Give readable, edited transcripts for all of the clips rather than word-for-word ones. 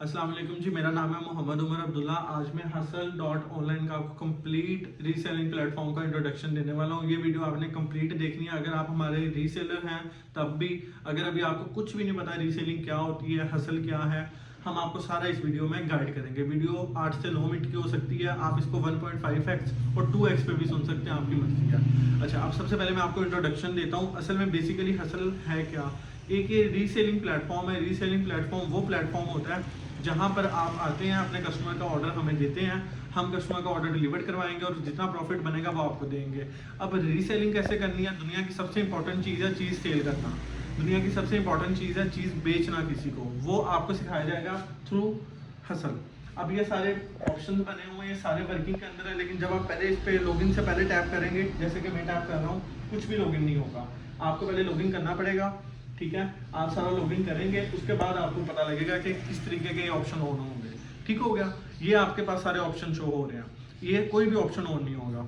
अस्सलाम वालेकुम जी, मेरा नाम है मोहम्मद उमर अब्दुल्ला। आज मैं हसल डॉट ऑनलाइन का आपको कंप्लीट रीसेलिंग प्लेटफॉर्म का इंट्रोडक्शन देने वाला हूँ। ये वीडियो आपने कंप्लीट देखनी है। अगर आप हमारे रीसेलर हैं तब भी, अगर अभी आपको कुछ भी नहीं पता रीसेलिंग क्या होती है, हसल क्या है, हम आपको सारा इस वीडियो में गाइड करेंगे। वीडियो 8 से 9 मिनट की हो सकती है। आप इसको 1.5x और 2x पे भी सुन सकते हैं, आपकी मर्जी का। अच्छा, अब सबसे पहले मैं आपको इंट्रोडक्शन देता हूँ। असल में बेसिकली हसल है क्या। एक ये रीसेलिंग प्लेटफॉर्म है। रीसेलिंग प्लेटफॉर्म वो प्लेटफॉर्म होता है जहां पर आप आते हैं, अपने कस्टमर का ऑर्डर हमें देते हैं, हम कस्टमर का ऑर्डर डिलीवर करवाएंगे और जितना प्रॉफिट बनेगा वो आपको देंगे। अब रीसेलिंग कैसे करनी है? दुनिया की सबसे इंपॉर्टेंट चीज़ है चीज़ सेल करना। दुनिया की सबसे इंपॉर्टेंट चीज़ है चीज़ बेचना किसी को। वो आपको सिखाया जाएगा थ्रू हसल। अब ये सारे ऑप्शन बने हुए हैं, ये सारे वर्किंग के अंदर है, लेकिन जब आप पहले इस पे लॉगिन से पहले टैप करेंगे, जैसे कि मैं टैप कर रहा हूँ, कुछ भी लॉगिन नहीं होगा। आपको पहले लॉगिन करना पड़ेगा। ठीक है, आप सारा लॉगिन करेंगे, उसके बाद आपको पता लगेगा कि किस तरीके के ऑप्शन ऑन होंगे। ठीक हो गया, ये आपके पास सारे ऑप्शन शो हो रहे हैं, ये कोई भी ऑप्शन ऑन नहीं होगा।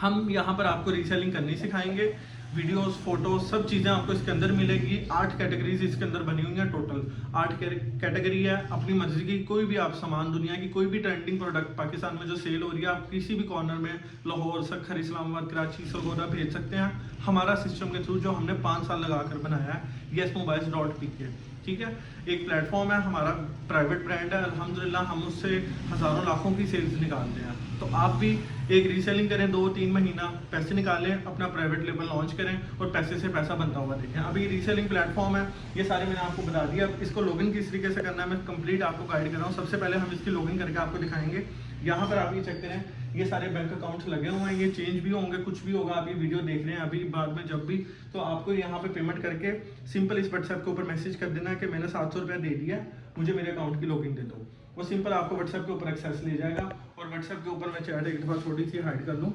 हम यहाँ पर आपको रीसेलिंग करनी सिखाएंगे। वीडियोस, फोटोज, सब चीज़ें आपको इसके अंदर मिलेगी। 8 कैटेगरीज इसके अंदर बनी हुई हैं। टोटल 8 कैटेगरी है। अपनी मर्जी की कोई भी आप सामान, दुनिया की कोई भी ट्रेंडिंग प्रोडक्ट पाकिस्तान में जो सेल हो रही है, आप किसी भी कॉर्नर में लाहौर, सखर, इस्लामाबाद, कराची, सरगोदा भेज सकते हैं हमारा सिस्टम के थ्रू, जो हमने 5 साल लगा कर बनाया है, YesMobiles.pk। ठीक है, एक प्लेटफॉर्म है, हमारा प्राइवेट ब्रांड है। अल्हम्दुलिल्लाह हम उससे हज़ारों लाखों की सेल्स निकालते हैं। तो आप भी एक रीसेलिंग करें, 2-3 महीना पैसे निकालें, अपना प्राइवेट लेबल लॉन्च करें और पैसे से पैसा बनता हुआ देखें। अभी रीसेलिंग प्लेटफॉर्म है, ये सारे मैंने आपको बता दिया। अब इसको लॉगिन किस तरीके से करना है मैं कंप्लीट आपको गाइड कर रहा हूँ। सबसे पहले हम इसकी लॉगिन करके आपको दिखाएंगे। यहाँ पर आप ये चेक करें, ये सारे बैंक अकाउंट्स लगे हुए हैं, ये चेंज भी होंगे, कुछ भी होगा। आप ये वीडियो देख रहे हैं, अभी बाद में जब भी, तो आपको यहाँ पे पेमेंट करके सिंपल इस व्हाट्सएप के ऊपर मैसेज कर देना है कि मैंने 700 रुपया दे दिया, मुझे मेरे अकाउंट की लॉगिन दे दो। वो सिंपल आपको व्हाट्सएप के ऊपर एक्सेस ले जाएगा। और व्हाट्सएप के ऊपर मैं चैट एक दफ़ा छोटी सी हाइड कर लूँ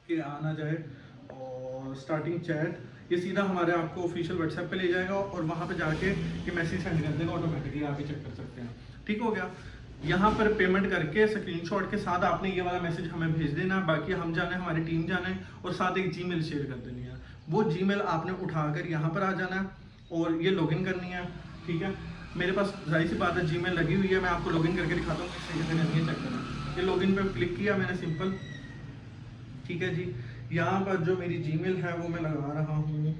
कि आ ना जाए, और स्टार्टिंग चैट, ये सीधा हमारे आपको ऑफिशियल व्हाट्सएप पे ले जाएगा और वहाँ पे जाके ये मैसेज सेंड कर देगा ऑटोमेटिकली। आप ही चेक कर सकते हैं। ठीक हो गया, यहाँ पर पेमेंट करके स्क्रीनशॉट के साथ आपने ये वाला मैसेज हमें भेज देना है। बाकी हम जाने, हमारी टीम जाने, और साथ एक जीमेल शेयर कर देनी है। वो जीमेल आपने उठाकर यहाँ पर आ जाना है और ये लॉगिन करनी है। ठीक है, मेरे पास जाहिर सी बात है जीमेल लगी हुई है, मैं आपको लॉगिन करके दिखाता हूँ किस तरीके से नहीं है, चेक करना। ये लॉगिन पे क्लिक किया मैंने सिंपल। ठीक है जी, यहाँ पर जो मेरी जीमेल है वो मैं लगा रहा हूँ।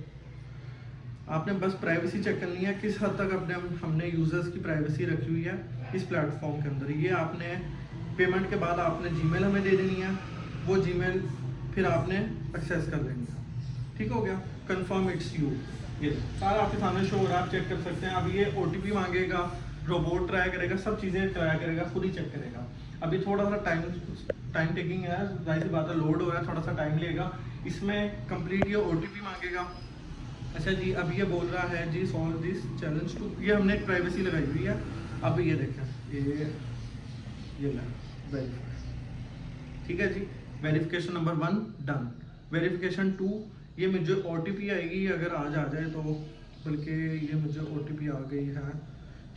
आपने बस प्राइवेसी चेक करनी है, किस हद तक अपने हमने यूजर्स की प्राइवेसी रखी हुई है इस प्लेटफॉर्म के अंदर। ये आपने पेमेंट के बाद आपने जीमेल हमें दे देनी है, वो जीमेल फिर आपने एक्सेस कर लेनी है। ठीक हो गया, कंफर्म इट्स यू, ये सारा आपके सामने शो हो रहा है, आप चेक कर सकते हैं। अब ये OTP मांगेगा, रोबोट ट्राई करेगा, सब चीज़ें ट्राई करेगा, खुद ही चेक करेगा। अभी थोड़ा सा टाइम टेकिंग है, जाहिर सी बात है, लोड हो रहा है, थोड़ा सा टाइम लेगा। इसमें कंप्लीट ये OTP मांगेगा। अच्छा जी, अब ये बोल रहा है जी सॉल्व दिस चैलेंज टू, ये हमने एक प्राइवेसी लगाई हुई है। अब ये देखें, ये वेरीफाई। ठीक है जी, वेरिफिकेशन नंबर 1 डन। वेरिफिकेशन 2, ये मुझे OTP आएगी, अगर आज आ जाए तो, बल्कि ये मुझे OTP आ गई है।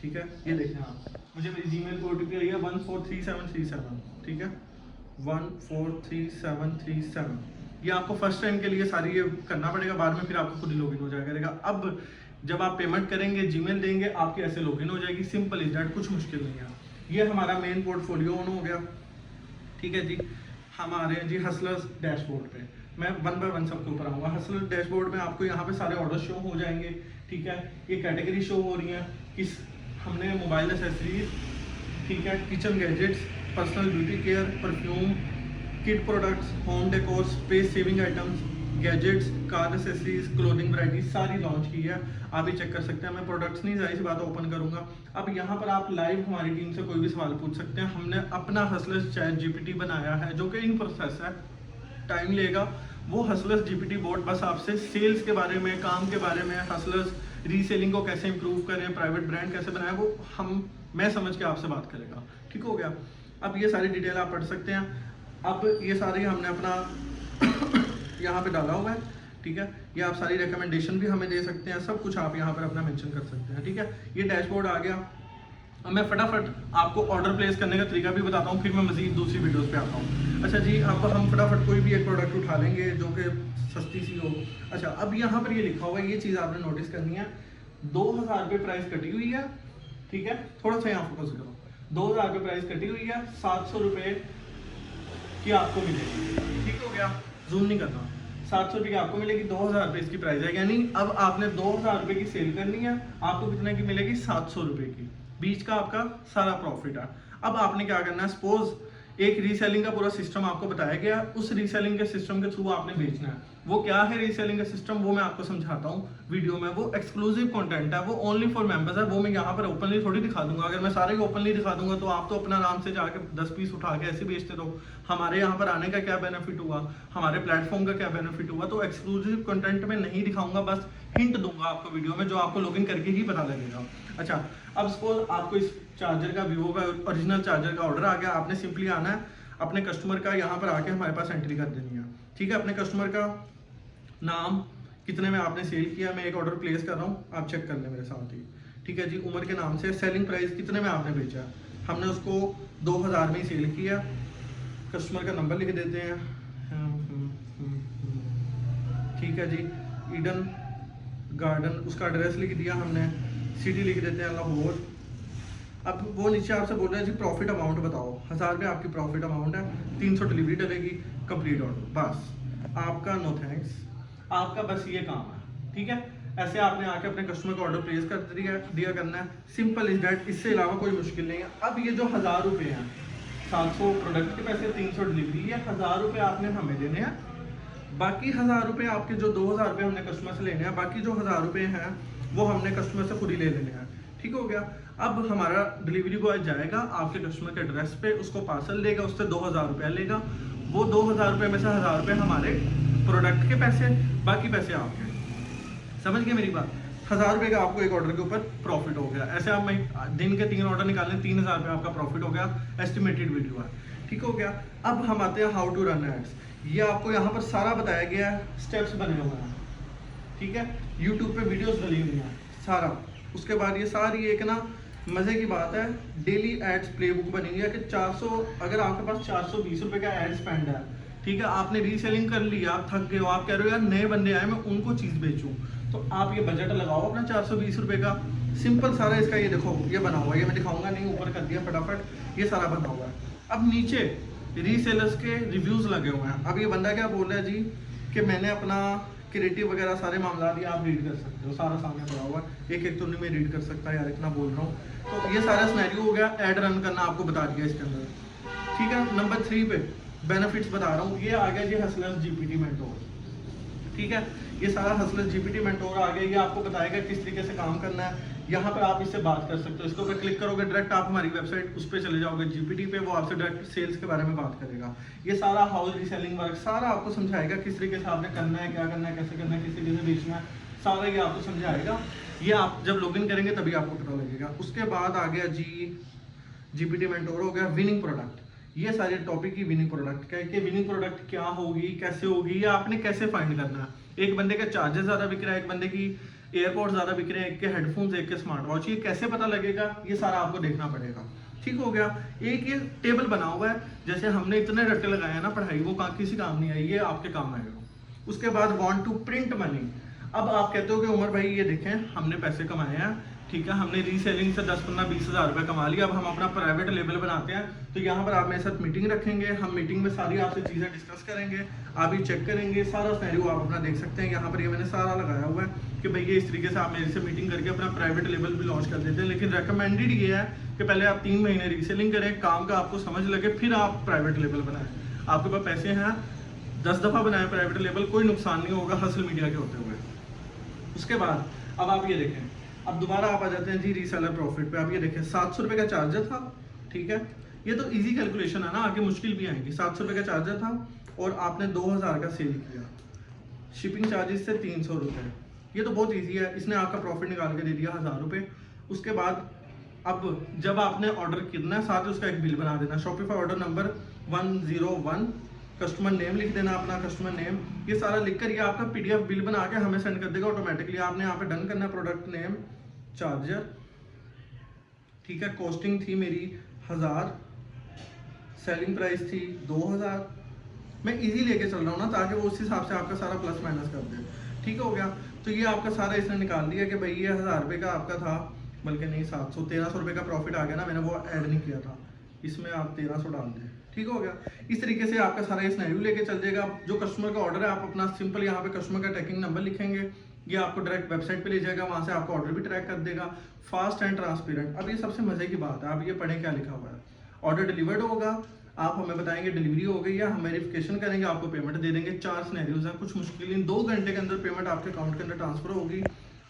ठीक है, ये देखें आप, मुझे मेरी जीमेल को OTP आई है 143737। ठीक है, 143737। ये आपको फर्स्ट टाइम के लिए सारी ये करना पड़ेगा, बाद में फिर आपको खुद ही लॉगिन हो जाया करेगा। अब जब आप पेमेंट करेंगे, जीमेल देंगे, आपकी ऐसे लॉगिन हो जाएगी। सिंपल इज दैट, कुछ मुश्किल नहीं है। ये हमारा मेन पोर्टफोलियो ऑन हो गया। ठीक है जी, हमारे जी हसलर्स डैशबोर्ड पे मैं 1 बाय 1 सबके ऊपर आऊँगा। हसलर डैशबोर्ड में आपको यहाँ पे सारे ऑर्डर शो हो जाएंगे। ठीक है, ये कैटेगरी शो हो रही है, किस हमने मोबाइल एसेसरीज, ठीक है, kitchen gadgets, personal beauty care, perfume, kid products, home decor, space saving items, gadgets, car accessories, clothing variety सारी लॉन्च की है। आप ही चेक कर सकते हैं। मैं प्रोडक्ट्स नहीं, जाहिर सी बात ओपन करूंगा। अब यहाँ पर आप लाइव हमारी टीम से कोई भी सवाल पूछ सकते हैं। हमने अपना हसलर्स चैट GPT बनाया है, जो कि इन प्रोसेस है, टाइम लेगा। वो हसलर्स GPT बोट बस आपसे सेल्स के बारे में, काम के बारे में, हसलर्स रीसेलिंग को कैसे इंप्रूव करें, प्राइवेट ब्रांड कैसे बनाएं, वो मैं समझ के आपसे बात करेगा। ठीक हो गया, अब ये सारी डिटेल आप पढ़ सकते हैं। अब ये सारी हमने अपना यहाँ पे डाला हुआ है। ठीक है, ये आप सारी रिकमेंडेशन भी हमें दे सकते हैं, सब कुछ आप यहाँ पर अपना मेंशन कर सकते हैं। ठीक है, ये डैशबोर्ड आ गया। अब मैं फटाफट आपको ऑर्डर प्लेस करने का तरीका भी बताता हूँ, फिर मैं मजीद दूसरी वीडियोस पे आता हूँ। अच्छा जी, अब हम फटाफट कोई भी एक प्रोडक्ट उठा लेंगे जो कि सस्ती सी हो। अच्छा, अब यहाँ पर ये लिखा हुआ है, ये चीज़ आपने नोटिस करनी है, 2000 रुपये प्राइस कटी हुई है। ठीक है, थोड़ा सा यहाँ फोकस करो। 2000 रुपये प्राइस कटी हुई है, 700 रुपये की आपको मिलेगी। ठीक हो गया, जूम नहीं करना। 700 रुपये की आपको मिलेगी, 2000 रुपये इसकी प्राइस है। यानी अब आपने 2000 रुपये की सेल करनी है, आपको कितने की मिलेगी? 700 रुपये की। बीच का आपका सारा प्रॉफिट है। अब आपने क्या करना है, सपोज एक रीसेलिंग का पूरा सिस्टम आपको बताया गया, उस रीसेलिंग के सिस्टम के थ्रू आपने बेचना है। वो क्या है रीसेलिंग का सिस्टम, वो मैं आपको समझाता हूँ वीडियो में। वो एक्सक्लूसिव कंटेंट है, वो ओनली फॉर मेंबर्स है। वो मैं यहाँ पर ओपनली थोड़ी दिखा दूंगा। अगर मैं सारे ओपनली दिखा दूंगा तो आप तो अपना आराम से जाकर 10 पीस उठा के ऐसे बेचते रहो। हमारे यहाँ पर आने का क्या बेनिफिट हुआ, हमारे प्लेटफॉर्म का क्या बेनिफिट हुआ। तो एक्सक्लूसिव कंटेंट में नहीं दिखाऊंगा, बस हिंट दूंगा आपको वीडियो में, जो आपको लॉगिन करके ही पता लगेगा। अच्छा, अब सपोज आपको इस चार्जर का, वीवो का ओरिजिनल चार्जर का ऑर्डर आ गया। आपने सिंपली आना है, अपने कस्टमर का यहाँ पर आके हमारे पास एंट्री कर देनी है। ठीक है, अपने कस्टमर का नाम, कितने में आपने सेल किया, मैं एक ऑर्डर प्लेस कर रहा हूँ, आप चेक कर लें मेरे साथ ही। ठीक है जी, उमर के नाम से, सेलिंग प्राइस कितने में आपने बेचा, हमने उसको 2000 में ही सेल किया। कस्टमर का नंबर लिख देते हैं, ठीक है जी, ईडन गार्डन, उसका एड्रेस लिख दिया हमने, सिटी लिख देते हैं लाहौर। अब वो नीचे आपसे बोल रहे हैं जी प्रॉफिट अमाउंट बताओ, 1000 रुपये आपकी प्रॉफिट अमाउंट है, 300 डिलीवरी डलेगी, कंप्लीट ऑर्डर। बस आपका नो थैंक्स, आपका बस ये काम है। ठीक है, ऐसे आपने आके अपने कस्टमर का ऑर्डर प्लेस कर दिया करना है, सिंपल इज दैट। इससे अलावा कोई मुश्किल नहीं है। अब ये जो 1000 रुपये हैं, 700 प्रोडक्ट के पैसे, 300 डिलीवरी, ये 1000 रुपये आपने हमें देने हैं। बाकी 1000 रुपये आपके, जो 2000 रुपये हमने कस्टमर से लेने हैं, बाकी जो 1000 रुपये हैं वो हमने कस्टमर से खुद ही ले लेने हैं। ठीक हो गया। अब हमारा डिलीवरी बॉय जाएगा आपके कस्टमर के एड्रेस पे, उसको पार्सल देगा, उससे 2000 रुपया लेगा। वो 2000 रुपये में से 1000 रुपये हमारे प्रोडक्ट के पैसे, बाकी पैसे आपके। समझ गए मेरी बात? 1000 रुपये का आपको एक ऑर्डर के ऊपर प्रॉफिट हो गया। ऐसे आप दिन के 3 ऑर्डर निकालें, 3000 रुपये आपका प्रॉफिट हो गया। एस्टिमेटेड वीडियो है। ठीक हो गया। अब हम आते हैं हाउ टू रन एड्स। ये आपको यहाँ पर सारा बताया गया है, स्टेप्स बने हुए हैं। ठीक है, यूट्यूब पे वीडियोस डली हुई हैं सारा। उसके बाद ये सारी एक ना मज़े की बात है, डेली एड्स प्लेबुक बनी हुई है कि 400, अगर आपके पास 420 रुपये का एड स्पेंड है, ठीक है, आपने रीसेलिंग कर लिया, आप थक गए हो, आप कह रहे हो यार नए बंदे आए, मैं उनको चीज़ बेचूं, तो आप ये बजट लगाओ अपना 420 रुपये का। सिंपल सारा इसका ये देखो, ये बना हुआ है, ये मैं दिखाऊंगा नहीं, ऊपर कर दिया फटाफट, ये सारा बना हुआ है। अब नीचे रीसेलर्स के रिव्यूज़ लगे हुए हैं। अब ये बंदा क्या बोल रहा है जी कि मैंने अपना क्रिएटिव वगैरह सारे मामला ये आप रीड कर सकते हो, सारा सामने पड़ा हुआ है। एक तो नहीं मैं रीड कर सकता यार, इतना बोल रहा हूँ। तो ये सारा सिनेरियो हो गया, ऐड रन करना आपको बता दिया इसके अंदर। ठीक है, नंबर 3 पे बेनिफिट्स बता रहा हूँ। ये आ गया जी हसलर्स जीपीटी मेंटोर। ठीक है, ये सारा हसलर्स जीपीटी मेंटोर आ गया। ये आपको बताएगा किस तरीके से काम करना है। यहाँ पर आप इससे बात कर सकते हो। इसके ऊपर क्लिक करोगे, डायरेक्ट आप हमारी वेबसाइट उस पर चले जाओगे जीपीटी पे, वो आपसे डायरेक्ट सेल्स के बारे में बात करेगा। ये सारा हाउस रीसेलिंग वर्क सारा आपको समझाएगा, किस तरीके से आपने करना है, क्या करना है, कैसे करना है, किस तरीके से बेचना है, सारा ये आपको समझाएगा। ये आप जब लॉगिन करेंगे तभी आपको पता लगेगा। उसके बाद आ गया जी जीपीटी मेंटोर हो गया विनिंग प्रोडक्ट। ये सारे टॉपिक की विनिंग प्रोडक्ट क्या है, कि विनिंग प्रोडक्ट क्या होगी, कैसे होगी, या आपने कैसे फाइंड करना है। एक बंदे का चार्जर ज़्यादा बिक रहा है, एक बंदे की एयरपोर्ट ज़्यादा बिक रहे हैं, एक के हेडफोन्स, एक के स्मार्ट वॉच, ये कैसे पता लगेगा, ये सारा आपको देखना पड़ेगा। ठीक हो गया। एक ये टेबल बना हुआ है, जैसे हमने इतने रट्टे लगाए हैं ना पढ़ाई, वो किसी काम नहीं आई, ये आपके काम आएगा। उसके बाद वांट टू प्रिंट मनी। अब आप कहते हो कि उमर भाई ये देखें, हमने पैसे कमाए हैं, ठीक है, हमने रीसेलिंग से 10, 15, 20 हज़ार रुपये कमा लिया, अब हम अपना प्राइवेट लेबल बनाते हैं। तो यहाँ पर आप मेरे साथ मीटिंग रखेंगे, हम मीटिंग में सारी आपसे चीज़ें डिस्कस करेंगे, आप ही चेक करेंगे, सारा सिनेरियो आप अपना देख सकते हैं। यहाँ पर ये मैंने सारा लगाया हुआ है कि भैया इस तरीके से आप मेरे से मीटिंग करके अपना प्राइवेट लेबल भी लॉन्च कर देते हैं। लेकिन रिकमेंडेड ये है कि पहले आप 3 महीने रीसेलिंग करें, काम का आपको समझ लगे, फिर आप प्राइवेट लेबल बनाएं। आपके पास पैसे हैं, 10 दफ़ा बनाएं प्राइवेट लेबल, कोई नुकसान नहीं होगा हसल मीडिया के होते हुए। उसके बाद अब आप ये देखें, अब दोबारा आप आ जाते हैं जी रीसेलर प्रॉफिट पे। आप ये देखें 700 रुपये का चार्जर था, ठीक है, ये तो इजी कैलकुलेशन है ना, आगे मुश्किल भी आएंगी। 700 रुपये का चार्जर था और आपने 2000 का सेल किया, शिपिंग चार्जेस से 300 रुपये, ये तो बहुत इजी है। इसने आपका प्रॉफिट निकाल के दे दिया 1000 रुपये। उसके बाद अब जब आपने ऑर्डर करना है, साथ ही उसका एक बिल बना देना, Shopify order number 101, customer name लिख देना, अपना कस्टमर नेम, ये सारा लिखकर ये आपका PDF बिल बना के हमें सेंड कर देगा ऑटोमेटिकली। आपने यहाँ पे डन करना है, प्रोडक्ट नेम चार्जर, ठीक है, कॉस्टिंग थी मेरी 1000, सेलिंग प्राइस थी 2000। मैं इजी लेके चल रहा हूँ ना, ताकि वो उस हिसाब से आपका सारा प्लस माइनस कर दे। ठीक हो गया। तो ये आपका सारा इसने निकाल दिया कि भाई ये 1000 रुपये का आपका था, बल्कि नहीं 700 1300 रुपये का प्रॉफिट आ गया ना, मैंने वो ऐड नहीं किया था, इसमें आप 1300 डाल दें, ठीक हो गया। इस तरीके से आपका सारा ये सिनेरियो लेके चल जाएगा। जो कस्टमर का ऑर्डर है आप अपना सिंपल यहाँ पे कस्टमर का ट्रैकिंग नंबर लिखेंगे, ये आपको डायरेक्ट वेबसाइट पे ले जाएगा, वहाँ से आपका ऑर्डर भी ट्रैक कर देगा, फास्ट एंड ट्रांसपेरेंट। अब ये सबसे मजे की बात है, आप ये पढ़ें क्या लिखा हुआ है, ऑर्डर डिलीवर्ड होगा, आप हमें बताएंगे डिलीवरी हो गई या हम वेरिफिकेशन करेंगे, आपको पेमेंट दे देंगे। 4 सिनेरियोज हैं, कुछ मुश्किल नहीं, 2 घंटे के अंदर पेमेंट आपके अकाउंट के अंदर ट्रांसफर होगी।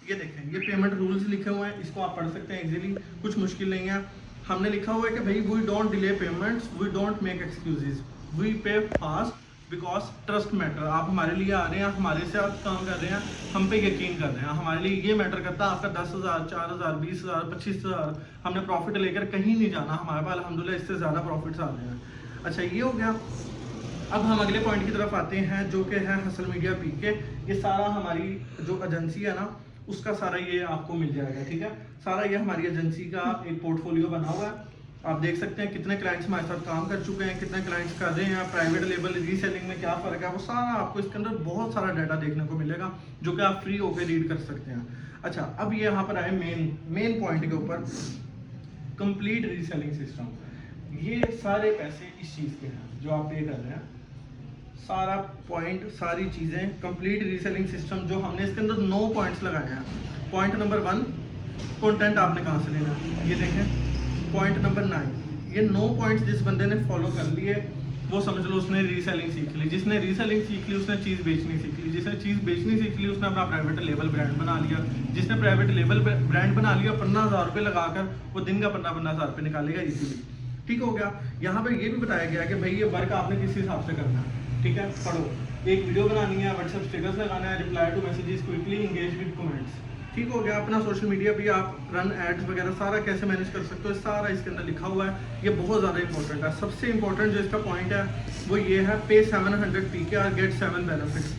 ये देखें, ये पेमेंट रूल्स लिखे हुए हैं, इसको आप पढ़ सकते हैं इजीली, कुछ मुश्किल नहीं है। हमने लिखा हुआ है कि भाई we don't delay payments, we don't make excuses, we pay fast because trust matter. आप हमारे लिए आ रहे हैं, हमारे से आप काम कर रहे हैं, हम पे यकीन कर रहे हैं, हमारे लिए ये मैटर करता है। आपका 10,000 4,000 20,000 25,000 हमने प्रॉफिट लेकर कहीं नहीं जाना, हमारे पास अल्हम्दुलिल्लाह इससे ज़्यादा प्रॉफिट्स आ रहे हैं। अच्छा, ये हो गया। अब हम अगले पॉइंट की तरफ आते हैं जो कि है हसल मीडिया पीके। ये सारा हमारी जो एजेंसी है ना, उसका सारा ये आपको मिल जाएगा, ठीक है। सारा ये हमारी एजेंसी का एक पोर्टफोलियो बना हुआ है, आप देख सकते हैं कितने क्लाइंट्स हमारे साथ काम कर चुके हैं, कितने क्लाइंट्स कर रहे हैं, प्राइवेट लेबल रीसेलिंग में क्या फ़र्क है, वो सारा आपको इसके अंदर बहुत सारा डाटा देखने को मिलेगा जो कि आप फ्री होकर रीड कर सकते हैं। अच्छा, अब ये यहाँ पर आए मेन पॉइंट के ऊपर, कंप्लीट रीसेलिंग सिस्टम। ये सारे पैसे इस चीज़ के हैं जो आप पे कर रहे हैं, सारा पॉइंट, सारी चीज़ें, कंप्लीट रीसेलिंग सिस्टम जो हमने इसके अंदर 9 पॉइंट्स लगाए हैं। पॉइंट नंबर 1, कंटेंट आपने कहाँ से लेना है, ये देखें। पॉइंट नंबर 9, ये 9 पॉइंट्स जिस बंदे ने फॉलो कर लिए वो समझ लो उसने रीसेलिंग सीख ली। जिसने रीसेलिंग सीख ली उसने चीज़ बेचनी सीख ली, जिसने चीज़ बेचनी सीख ली उसने अपना प्राइवेट लेबल ब्रांड बना लिया, जिसने प्राइवेट लेबल ब्रांड बना लिया 15,000 रुपये लगाकर वो दिन का 15,000 रुपये निकालेगा इजीली, ठीक हो गया। यहाँ पर ये भी बताया गया कि भाई ये वर्क आपने किस हिसाब से करना है, ठीक है। पढ़ो, एक वीडियो बनानी है, व्हाट्सएप स्टेटस लगाना है, reply to messages quickly, engage with comments, ठीक हो गया। अपना सोशल मीडिया भी आप रन एड्स वगैरह सारा कैसे मैनेज कर सकते हो, सारा इसके अंदर लिखा हुआ है। ये बहुत ज़्यादा इंपॉर्टेंट है। सबसे इंपॉर्टेंट जो इसका पॉइंट है वो ये है, पे 700 PK और गेट 7 बेनिफिट्स।